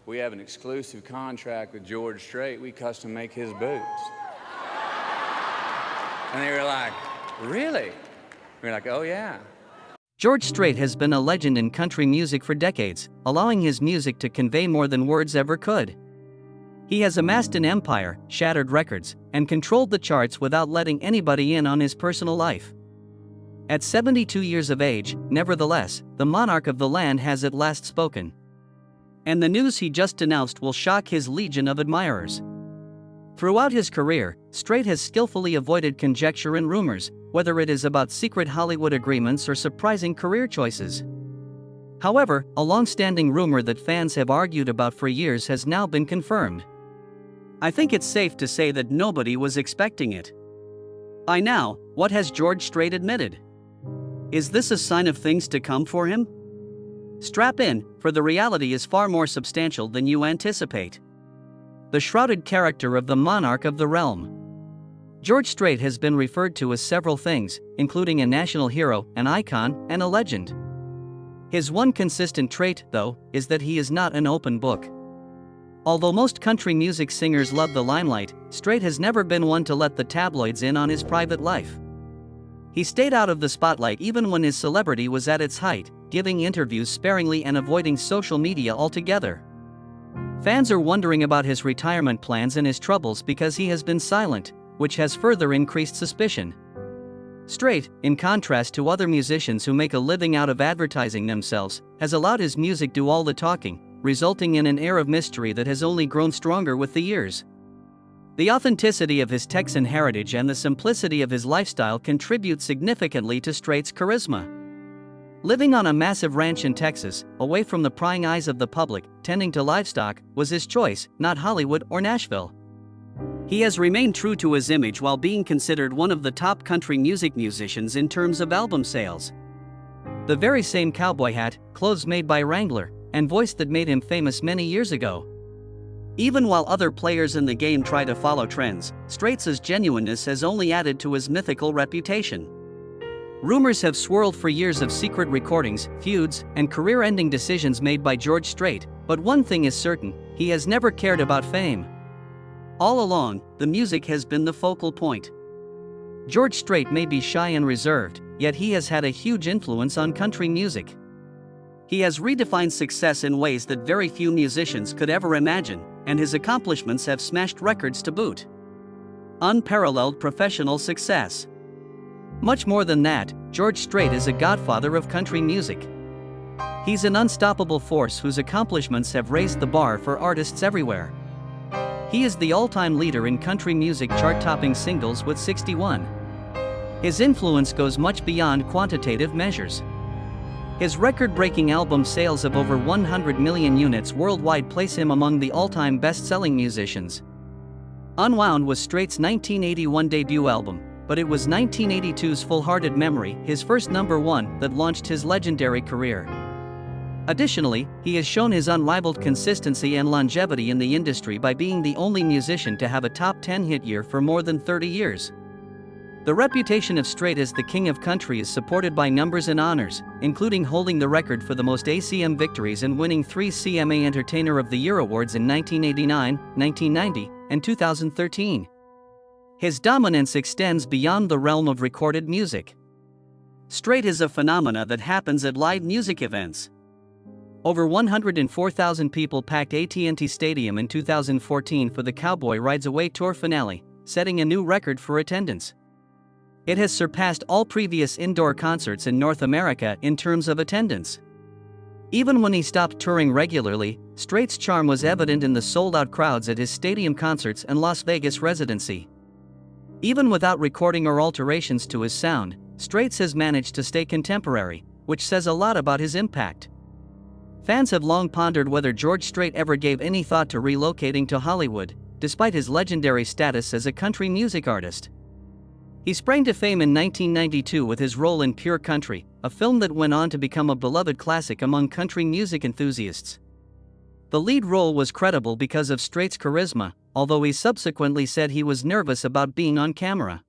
We have an exclusive contract with George Strait. We custom make his boots. And they were like, really? We were like, oh yeah. George Strait has been a legend in country music for decades, allowing his music to convey more than words ever could. He has amassed an empire, shattered records, and controlled the charts without letting anybody in on his personal life. At 72 years of age, nevertheless, the monarch of the land has at last spoken. And the news he just announced will shock his legion of admirers. Throughout his career, Strait has skillfully avoided conjecture and rumors, whether it is about secret Hollywood agreements or surprising career choices. However, a long-standing rumor that fans have argued about for years has now been confirmed. I think it's safe to say that nobody was expecting it. By now, what has George Strait admitted? Is this a sign of things to come for him? Strap in, for the reality is far more substantial than you anticipate. The shrouded character of the monarch of the realm. George Strait has been referred to as several things, including a national hero, an icon, and a legend. His one consistent trait, though, is that he is not an open book. Although most country music singers love the limelight, Strait has never been one to let the tabloids in on his private life. He stayed out of the spotlight even when his celebrity was at its height, giving interviews sparingly and avoiding social media altogether. Fans are wondering about his retirement plans and his troubles because he has been silent, which has further increased suspicion. Strait, in contrast to other musicians who make a living out of advertising themselves, has allowed his music do all the talking, resulting in an air of mystery that has only grown stronger with the years. The authenticity of his Texan heritage and the simplicity of his lifestyle contribute significantly to Strait's charisma. Living on a massive ranch in Texas, away from the prying eyes of the public, tending to livestock, was his choice, not Hollywood or Nashville. He has remained true to his image while being considered one of the top country music musicians in terms of album sales. The very same cowboy hat, clothes made by Wrangler, and voice that made him famous many years ago. Even while other players in the game try to follow trends, Strait's genuineness has only added to his mythical reputation. Rumors have swirled for years of secret recordings, feuds, and career-ending decisions made by George Strait, but one thing is certain: he has never cared about fame. All along, the music has been the focal point. George Strait may be shy and reserved, yet he has had a huge influence on country music. He has redefined success in ways that very few musicians could ever imagine, and his accomplishments have smashed records to boot. Unparalleled professional success. Much more than that, George Strait is a godfather of country music. He's an unstoppable force whose accomplishments have raised the bar for artists everywhere. He is the all-time leader in country music chart-topping singles with 61. His influence goes much beyond quantitative measures. His record-breaking album sales of over 100 million units worldwide place him among the all-time best-selling musicians. Unwound was Strait's 1981 debut album, but it was 1982's Full-Hearted Memory, his first number one, that launched his legendary career. Additionally, he has shown his unrivaled consistency and longevity in the industry by being the only musician to have a top 10 hit year for more than 30 years. The reputation of Strait as the king of country is supported by numbers and honors, including holding the record for the most ACM victories and winning 3 CMA Entertainer of the Year awards in 1989, 1990, and 2013. His dominance extends beyond the realm of recorded music. Strait is a phenomena that happens at live music events. Over 104,000 people packed AT&T Stadium in 2014 for the Cowboy Rides Away tour finale, setting a new record for attendance. It has surpassed all previous indoor concerts in North America in terms of attendance. Even when he stopped touring regularly, Strait's charm was evident in the sold-out crowds at his stadium concerts and Las Vegas residency. Even without recording or alterations to his sound, Strait's has managed to stay contemporary, which says a lot about his impact. Fans have long pondered whether George Strait ever gave any thought to relocating to Hollywood, despite his legendary status as a country music artist. He sprang to fame in 1992 with his role in Pure Country, a film that went on to become a beloved classic among country music enthusiasts. The lead role was credible because of Strait's charisma, although he subsequently said he was nervous about being on camera.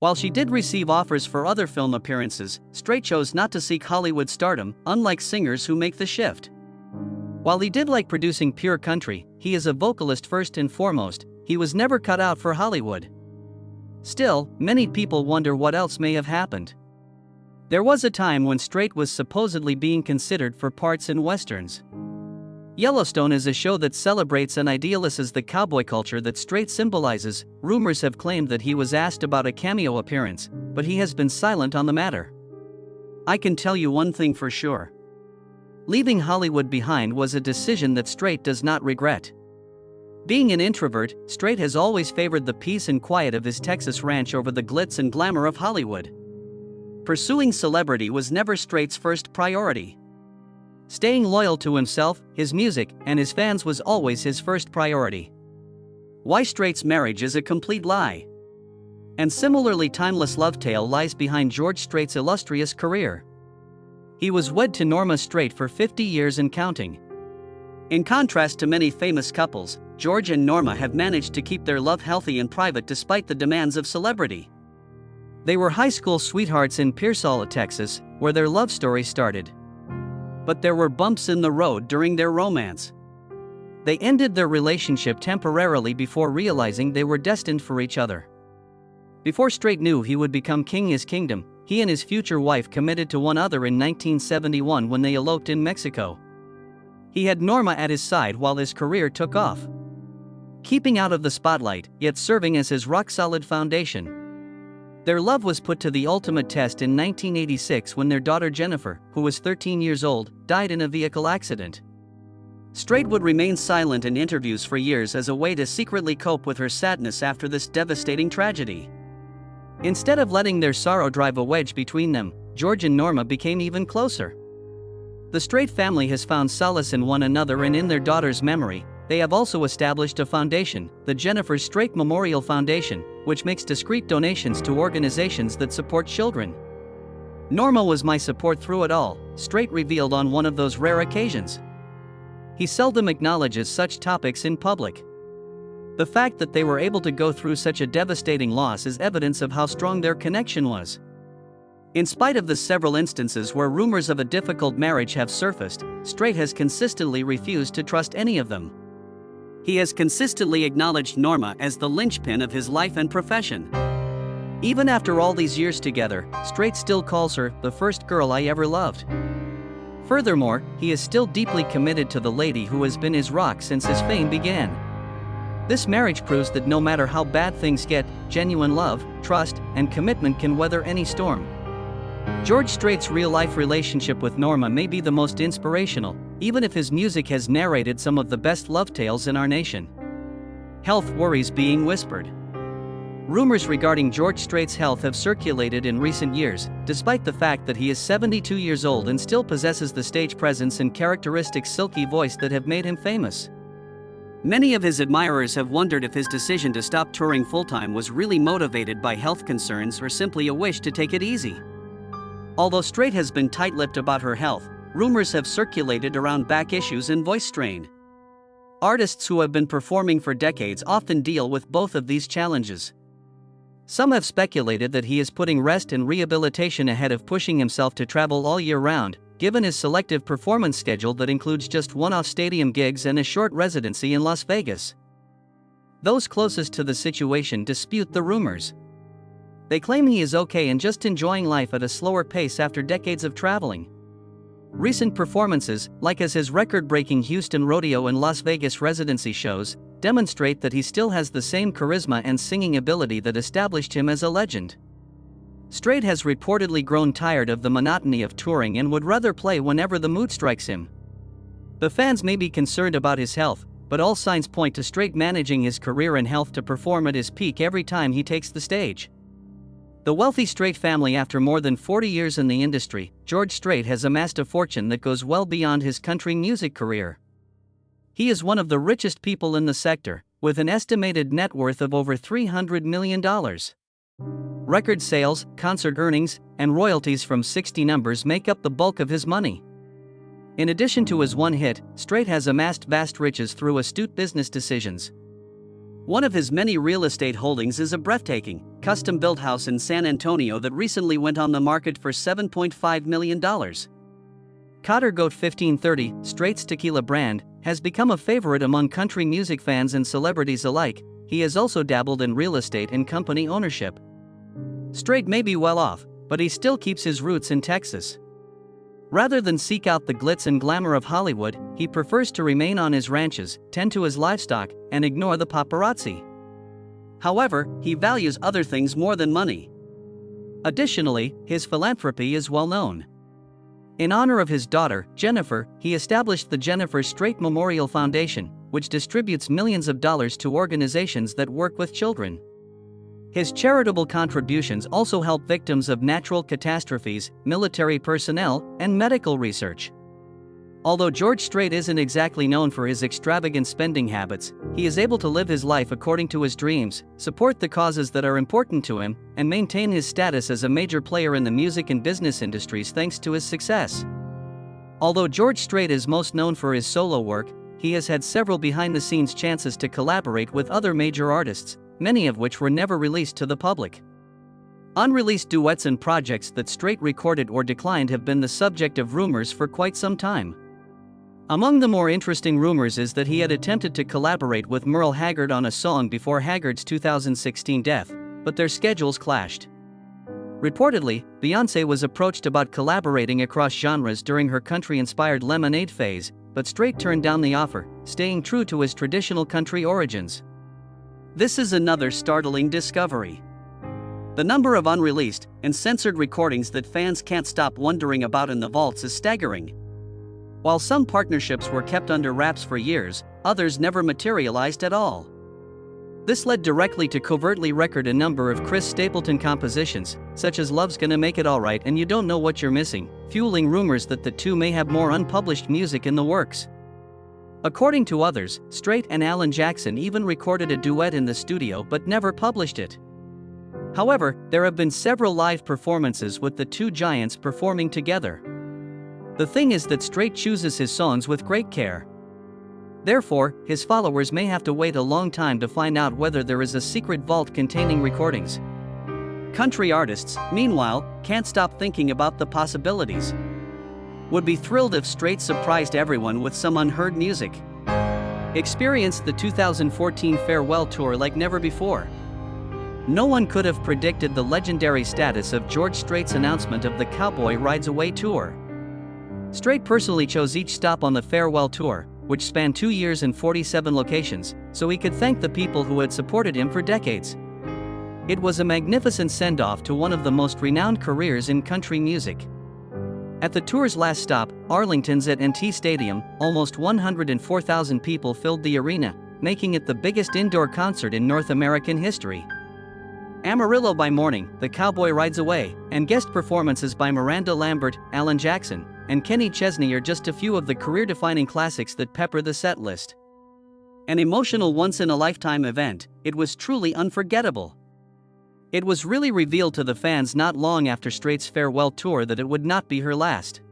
While she did receive offers for other film appearances, Strait chose not to seek Hollywood stardom, unlike singers who make the shift. While he did like producing pure country, he is a vocalist first and foremost. He was never cut out for Hollywood. Still, many people wonder what else may have happened. There was a time when Strait was supposedly being considered for parts in westerns. Yellowstone is a show that celebrates and idealizes the cowboy culture that Strait symbolizes. Rumors have claimed that he was asked about a cameo appearance, but he has been silent on the matter. I can tell you one thing for sure. Leaving Hollywood behind was a decision that Strait does not regret. Being an introvert, Strait has always favored the peace and quiet of his Texas ranch over the glitz and glamour of Hollywood. Pursuing celebrity was never Strait's first priority. Staying loyal to himself, his music, and his fans was always his first priority. Why Strait's marriage is a complete lie. And similarly timeless love tale lies behind George Strait's illustrious career. He was wed to Norma Strait for 50 years and counting. In contrast to many famous couples, George and Norma have managed to keep their love healthy and private despite the demands of celebrity. They were high school sweethearts in Pearsall, Texas, where their love story started. But there were bumps in the road during their romance. They ended their relationship temporarily before realizing they were destined for each other. Before Strait knew he would become king in his kingdom, he and his future wife committed to one other in 1971 when they eloped in Mexico. He had Norma at his side while his career took off. Keeping out of the spotlight, yet serving as his rock-solid foundation. Their love was put to the ultimate test in 1986 when their daughter Jennifer, who was 13 years old, died in a vehicle accident. Strait would remain silent in interviews for years as a way to secretly cope with her sadness after this devastating tragedy. Instead of letting their sorrow drive a wedge between them, George and Norma became even closer. The Strait family has found solace in one another and in their daughter's memory. They have also established a foundation, the Jennifer Strait Memorial Foundation, which makes discreet donations to organizations that support children. Norma was my support through it all, Strait revealed on one of those rare occasions. He seldom acknowledges such topics in public. The fact that they were able to go through such a devastating loss is evidence of how strong their connection was. In spite of the several instances where rumors of a difficult marriage have surfaced, Strait has consistently refused to trust any of them. He has consistently acknowledged Norma as the linchpin of his life and profession. Even after all these years together, Strait still calls her the first girl I ever loved. Furthermore, he is still deeply committed to the lady who has been his rock since his fame began. This marriage proves that no matter how bad things get, genuine love, trust, and commitment can weather any storm. George Strait's real-life relationship with Norma may be the most inspirational, even if his music has narrated some of the best love tales in our nation. Health worries being whispered. Rumors regarding George Strait's health have circulated in recent years, despite the fact that he is 72 years old and still possesses the stage presence and characteristic silky voice that have made him famous. Many of his admirers have wondered if his decision to stop touring full-time was really motivated by health concerns or simply a wish to take it easy. Although Strait has been tight-lipped about her health, rumors have circulated around back issues and voice strain. Artists who have been performing for decades often deal with both of these challenges. Some have speculated that he is putting rest and rehabilitation ahead of pushing himself to travel all year round, given his selective performance schedule that includes just one-off stadium gigs and a short residency in Las Vegas. Those closest to the situation dispute the rumors. They claim he is okay and just enjoying life at a slower pace after decades of traveling. Recent performances, like as his record-breaking Houston rodeo and Las Vegas residency shows, demonstrate that he still has the same charisma and singing ability that established him as a legend. Strait has reportedly grown tired of the monotony of touring and would rather play whenever the mood strikes him. The fans may be concerned about his health, but all signs point to Strait managing his career and health to perform at his peak every time he takes the stage. The wealthy Strait family. After more than 40 years in the industry, George Strait has amassed a fortune that goes well beyond his country music career. He is one of the richest people in the sector, with an estimated net worth of over $300 million. Record sales, concert earnings, and royalties from 60 numbers make up the bulk of his money. In addition to his one hit, Strait has amassed vast riches through astute business decisions. One of his many real estate holdings is a breathtaking, custom-built house in San Antonio that recently went on the market for $7.5 million. Cotter Goat 1530, Strait's tequila brand, has become a favorite among country music fans and celebrities alike. He has also dabbled in real estate and company ownership. Strait may be well off, but he still keeps his roots in Texas. Rather than seek out the glitz and glamour of Hollywood, he prefers to remain on his ranches, tend to his livestock, and ignore the paparazzi. However, he values other things more than money. Additionally, his philanthropy is well known. In honor of his daughter, Jennifer, he established the Jennifer Strait Memorial Foundation, which distributes millions of dollars to organizations that work with children. His charitable contributions also help victims of natural catastrophes, military personnel, and medical research. Although George Strait isn't exactly known for his extravagant spending habits, he is able to live his life according to his dreams, support the causes that are important to him, and maintain his status as a major player in the music and business industries thanks to his success. Although George Strait is most known for his solo work, he has had several behind-the-scenes chances to collaborate with other major artists, many of which were never released to the public. Unreleased duets and projects that Strait recorded or declined have been the subject of rumors for quite some time. Among the more interesting rumors is that he had attempted to collaborate with Merle Haggard on a song before Haggard's 2016 death, but their schedules clashed. Reportedly, Beyoncé was approached about collaborating across genres during her country-inspired Lemonade phase, but Strait turned down the offer, staying true to his traditional country origins. This is another startling discovery. The number of unreleased and censored recordings that fans can't stop wondering about in the vaults is staggering. While some partnerships were kept under wraps for years, others never materialized at all. This led directly to covertly record a number of Chris Stapleton compositions, such as Love's Gonna Make It Alright and You Don't Know What You're Missing, fueling rumors that the two may have more unpublished music in the works. According to others, Strait and Alan Jackson even recorded a duet in the studio but never published it. However, there have been several live performances with the two giants performing together. The thing is that Strait chooses his songs with great care. Therefore, his followers may have to wait a long time to find out whether there is a secret vault containing recordings. Country artists, meanwhile, can't stop thinking about the possibilities. Would be thrilled if Strait surprised everyone with some unheard music. Experienced the 2014 farewell tour like never before. No one could have predicted the legendary status of George Strait's announcement of the Cowboy Rides Away tour. Strait personally chose each stop on the farewell tour, which spanned 2 years and 47 locations, so he could thank the people who had supported him for decades. It was a magnificent send-off to one of the most renowned careers in country music. At the tour's last stop, Arlington's at&T Stadium, almost 104,000 people filled the arena, making it the biggest indoor concert in North American history. Amarillo by Morning, The Cowboy Rides Away, and guest performances by Miranda Lambert, Alan Jackson, and Kenny Chesney are just a few of the career-defining classics that pepper the set list. An emotional once-in-a-lifetime event, it was truly unforgettable. It was really revealed to the fans not long after Strait's farewell tour that it would not be her last.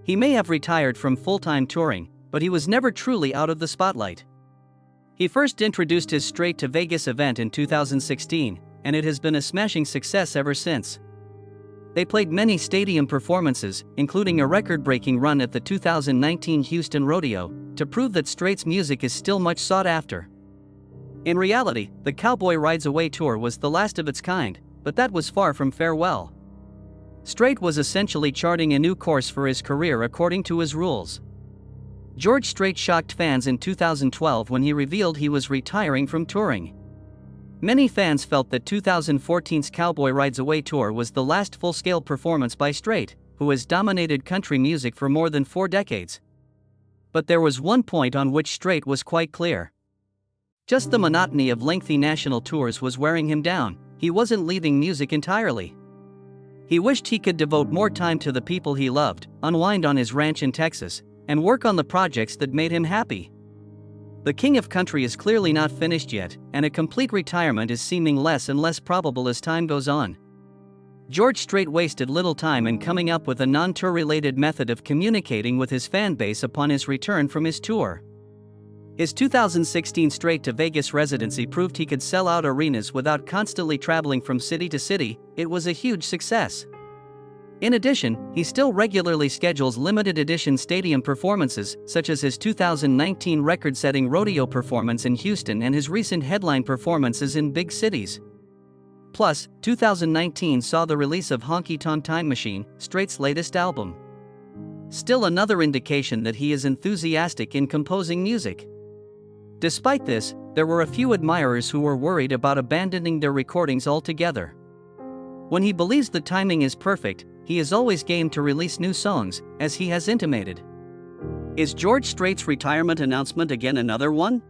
He may have retired from full-time touring, but he was never truly out of the spotlight. He first introduced his Strait to Vegas event in 2016, and it has been a smashing success ever since. They played many stadium performances, including a record-breaking run at the 2019 Houston Rodeo, to prove that Strait's music is still much sought after. In reality, the Cowboy Rides Away tour was the last of its kind, but that was far from farewell. Strait was essentially charting a new course for his career according to his rules. George Strait shocked fans in 2012 when he revealed he was retiring from touring. Many fans felt that 2014's Cowboy Rides Away tour was the last full-scale performance by Strait, who has dominated country music for more than 4 decades. But there was one point on which Strait was quite clear. Just the monotony of lengthy national tours was wearing him down. He wasn't leaving music entirely. He wished he could devote more time to the people he loved, unwind on his ranch in Texas, and work on the projects that made him happy. The king of country is clearly not finished yet, and a complete retirement is seeming less and less probable as time goes on. George Strait wasted little time in coming up with a non-tour related method of communicating with his fan base upon his return from his tour. His 2016 Strait to Vegas residency proved he could sell out arenas without constantly traveling from city to city. It was a huge success. In addition, he still regularly schedules limited edition stadium performances, such as his 2019 record-setting rodeo performance in Houston and his recent headline performances in big cities. Plus, 2019 saw the release of Honky Tonk Time Machine, Strait's latest album. Still another indication that he is enthusiastic in composing music. Despite this, there were a few admirers who were worried about abandoning their recordings altogether. When he believes the timing is perfect, he is always game to release new songs, as he has intimated. Is George Strait's retirement announcement again another one?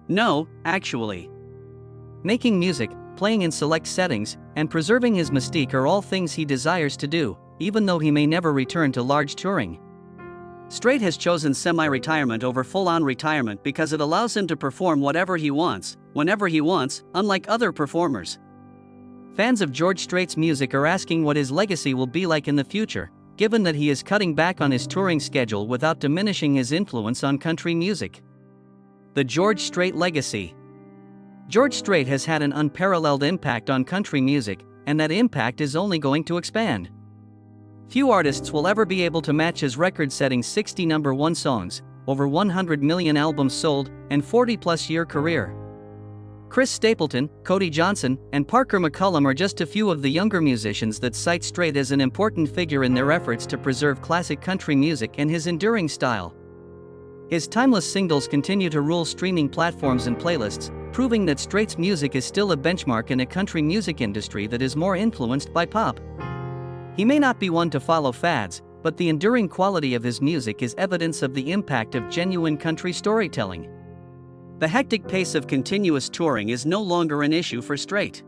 No, actually. Making music, playing in select settings, and preserving his mystique are all things he desires to do, even though he may never return to large touring. Strait has chosen semi-retirement over full-on retirement because it allows him to perform whatever he wants, whenever he wants, unlike other performers. Fans of George Strait's music are asking what his legacy will be like in the future, given that he is cutting back on his touring schedule without diminishing his influence on country music. The George Strait legacy. George Strait has had an unparalleled impact on country music, and that impact is only going to expand. Few artists will ever be able to match his record-setting 60 #1 songs, over 100 million albums sold, and 40-plus-year career. Chris Stapleton, Cody Johnson, and Parker McCullum are just a few of the younger musicians that cite Strait as an important figure in their efforts to preserve classic country music and his enduring style. His timeless singles continue to rule streaming platforms and playlists, proving that Strait's music is still a benchmark in a country music industry that is more influenced by pop. He may not be one to follow fads, but the enduring quality of his music is evidence of the impact of genuine country storytelling. The hectic pace of continuous touring is no longer an issue for Strait.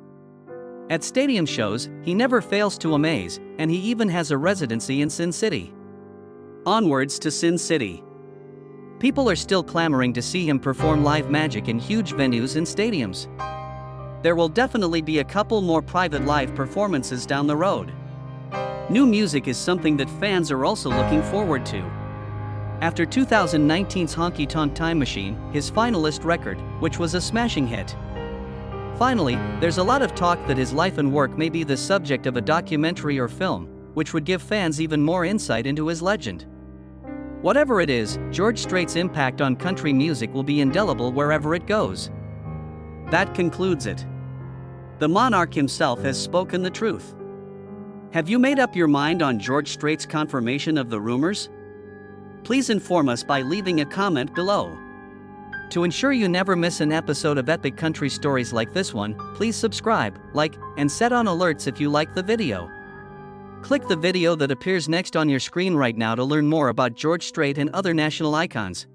At stadium shows, he never fails to amaze, and he even has a residency in Sin City. Onwards to Sin City. People are still clamoring to see him perform live magic in huge venues and stadiums. There will definitely be a couple more private live performances down the road. New music is something that fans are also looking forward to. After 2019's Honky Tonk Time Machine, his finalist record, which was a smashing hit. Finally, there's a lot of talk that his life and work may be the subject of a documentary or film, which would give fans even more insight into his legend. Whatever it is, George Strait's impact on country music will be indelible wherever it goes. That concludes it. The monarch himself has spoken the truth. Have you made up your mind on George Strait's confirmation of the rumors? Please inform us by leaving a comment below. To ensure you never miss an episode of epic country stories like this one, please subscribe, like, and set on alerts if you like the video. Click the video that appears next on your screen right now to learn more about George Strait and other national icons.